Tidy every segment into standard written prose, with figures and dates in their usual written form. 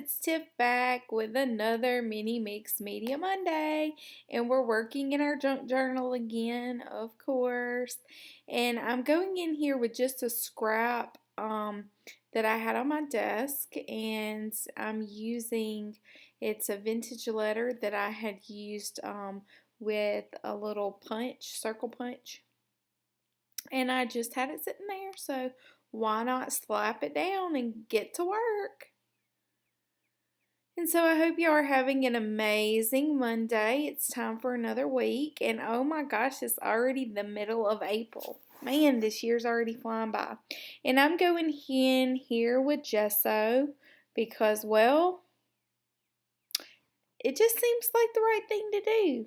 it's Tiff back with another mini mixed media Monday, and we're working in our junk journal again, of course. And I'm going in here with just a scrap that I had on my desk, and I'm using it's a vintage letter that I had used with a little punch, circle punch, and I just had it sitting there, so why not slap it down and get to work? And so I hope you are having an amazing Monday. It's time for another week. And oh my gosh, it's already the middle of April. Man, this year's already flying by. And I'm going in here with gesso because, well, it just seems like the right thing to do.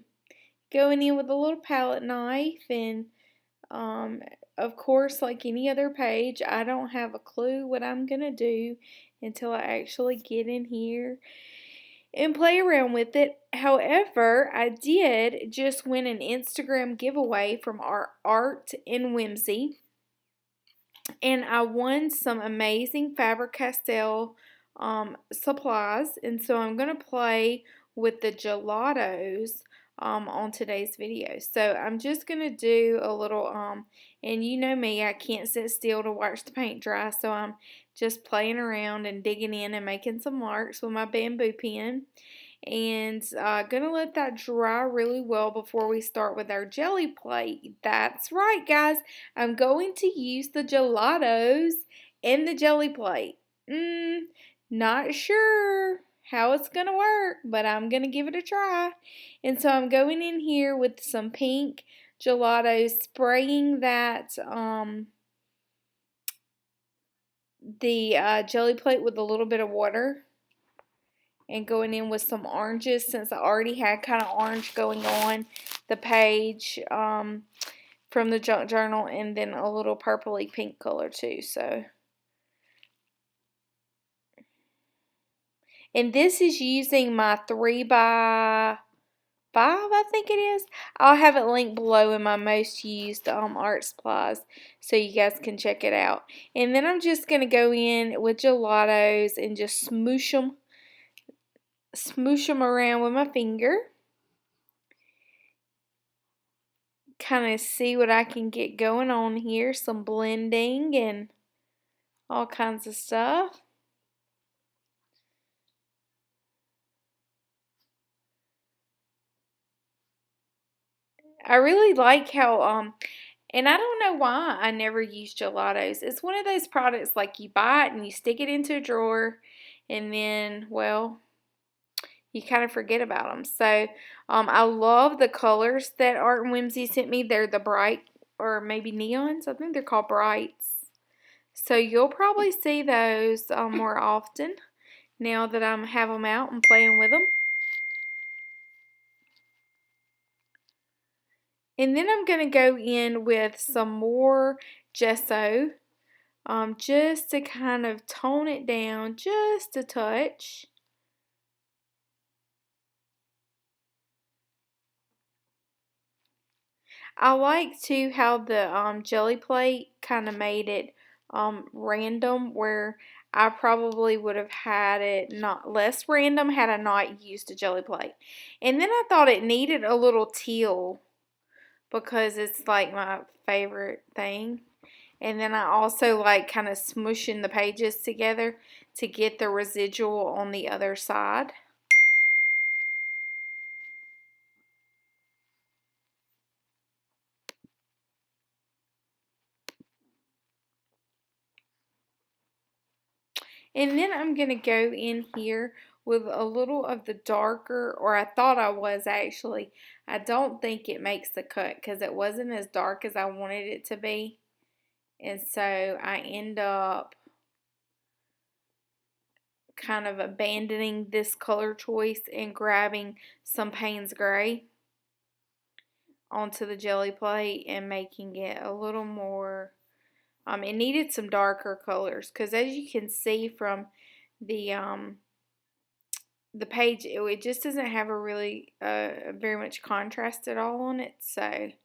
Going in with a little palette knife and um, of course, like any other page, I don't have a clue what I'm going to do until I actually get in here and play around with it. However, I did just win an Instagram giveaway from our Art and Whimsy, and I won some amazing Faber-Castell supplies, and so I'm going to play with the gelatos on today's video. So I'm just going to do a little, and you know me, I can't sit still to watch the paint dry, so I'm just playing around and digging in and making some marks with my bamboo pen. And gonna let that dry really well before we start with our jelly plate. That's right, guys. I'm going to use the gelatos in the jelly plate. Not sure how it's gonna work, but I'm gonna give it a try. And so I'm going in here with some pink gelatos, spraying that the jelly plate with a little bit of water, and going in with some oranges since I already had kind of orange going on the page from the junk journal, and then a little purpley pink color too. So, and this is using my 3x5, I think it is. I'll have it linked below in my most used art supplies so you guys can check it out. And then I'm just going to go in with gelatos and just smoosh them around with my finger. Kind of see what I can get going on here. Some blending and all kinds of stuff. I really like how and I don't know why I never use gelatos. It's one of those products like you buy it and you stick it into a drawer, and then, well, you kind of forget about them. So I love the colors that Art and Whimsy sent me. They're the bright, or maybe neons. I think they're called brights. So you'll probably see those more often now that I have them out and playing with them. And then I'm going to go in with some more gesso just to kind of tone it down just a touch. I like too how the jelly plate kind of made it random, where I probably would have had it not less random had I not used a jelly plate. And then I thought it needed a little teal because it's like my favorite thing. And then I also like kind of smushing the pages together to get the residual on the other side. And then I'm going to go in here with a little of the darker, or I thought I was actually. I don't think it makes the cut because it wasn't as dark as I wanted it to be. And so I end up kind of abandoning this color choice and grabbing some Payne's Gray onto the jelly plate and making it a little more, it needed some darker colors because, as you can see from the page, it just doesn't have a really very much contrast at all on it, so I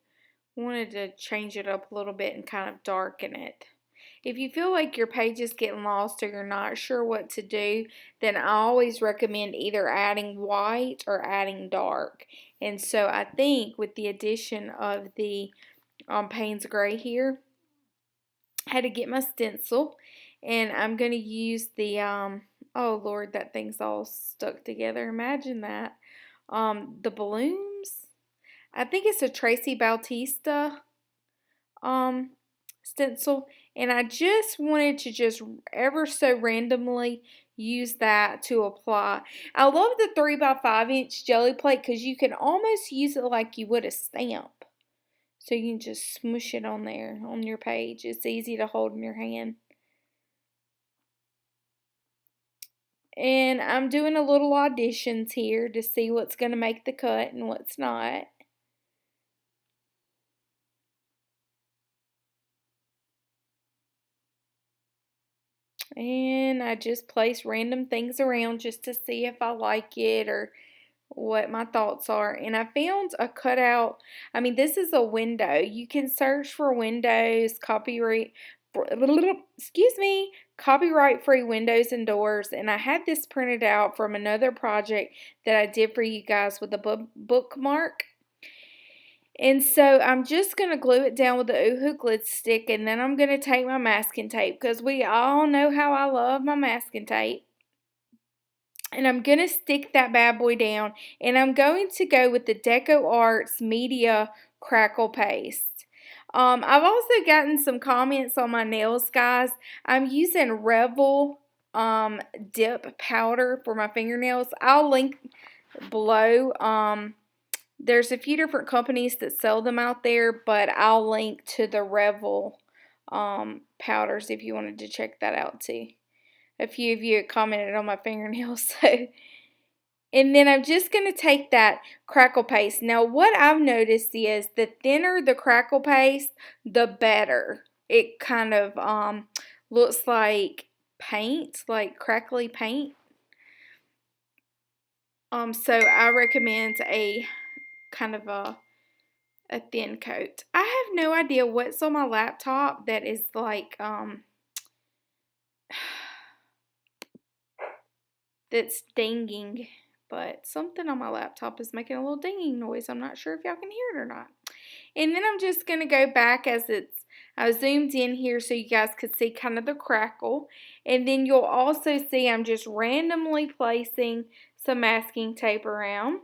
wanted to change it up a little bit and kind of darken it. If you feel like your page is getting lost or you're not sure what to do, then I always recommend either adding white or adding dark. And so I think with the addition of the Payne's Gray here, I had to get my stencil, and I'm going to use the, oh Lord, that thing's all stuck together. Imagine that. The balloons. I think it's a Tracy Bautista um stencil, and I just wanted to just ever so randomly use that to apply. I love the 3x5" jelly plate because you can almost use it like you would a stamp. So you can just smush it on there on your page. It's easy to hold in your hand. And I'm doing a little auditions here to see what's going to make the cut and what's not. And I just place random things around just to see if I like it or what my thoughts are. And I found a cutout. I mean, this is a window. You can search for windows, copyright free windows and doors. And I had this printed out from another project that I did for you guys with a bookmark. And so I'm just going to glue it down with the Oohoo glue stick, and then I'm going to take my masking tape because we all know how I love my masking tape. And I'm going to stick that bad boy down, and I'm going to go with the Deco Arts Media Crackle Paste. I've also gotten some comments on my nails, guys. I'm using Revel dip powder for my fingernails. I'll link below. There's a few different companies that sell them out there, but I'll link to the Revel powders if you wanted to check that out too. A few of you commented on my fingernails, so. And then I'm just going to take that crackle paste. Now, what I've noticed is the thinner the crackle paste, the better. It kind of looks like paint, like crackly paint. So I recommend a kind of a thin coat. I have no idea what's on my laptop that is like that's dinging, but something on my laptop is making a little dinging noise. I'm not sure if y'all can hear it or not. And then I'm just going to go back as I zoomed in here so you guys could see kind of the crackle. And then you'll also see I'm just randomly placing some masking tape around.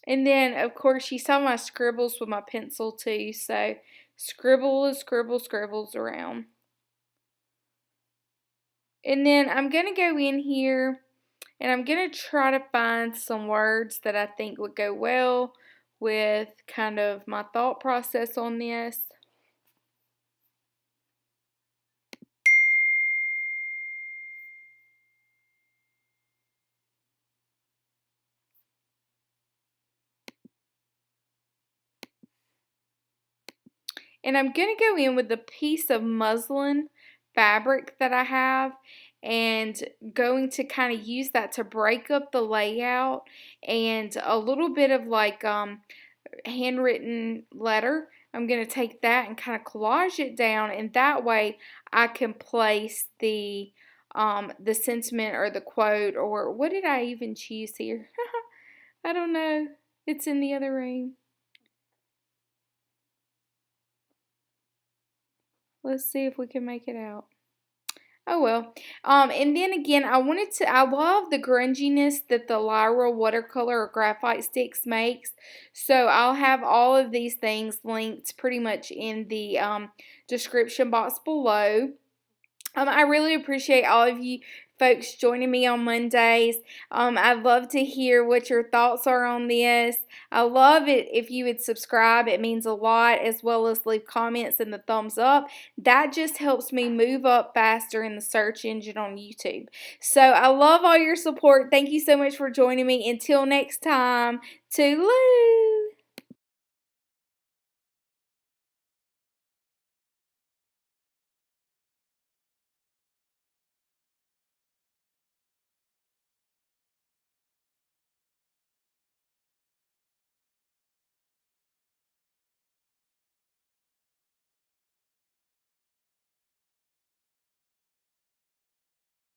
And then, of course, you saw my scribbles with my pencil too. So, scribbles around. And then I'm going to go in here and I'm going to try to find some words that I think would go well with kind of my thought process on this. And I'm going to go in with a piece of muslin fabric that I have and going to kind of use that to break up the layout and a little bit of like handwritten letter. I'm going to take that and kind of collage it down, and that way I can place the sentiment or the quote, or what did I even choose here? I don't know. It's in the other room. Let's see if we can make it out. Oh well. And then again, I love the grunginess that the Lyra watercolor or graphite sticks makes. So I'll have all of these things linked pretty much in the description box below. I really appreciate all of you folks joining me on Mondays. I'd love to hear what your thoughts are on this. I love it if you would subscribe. It means a lot, as well as leave comments and the thumbs up. That just helps me move up faster in the search engine on YouTube. So I love all your support. Thank you so much for joining me. Until next time, toodaloo!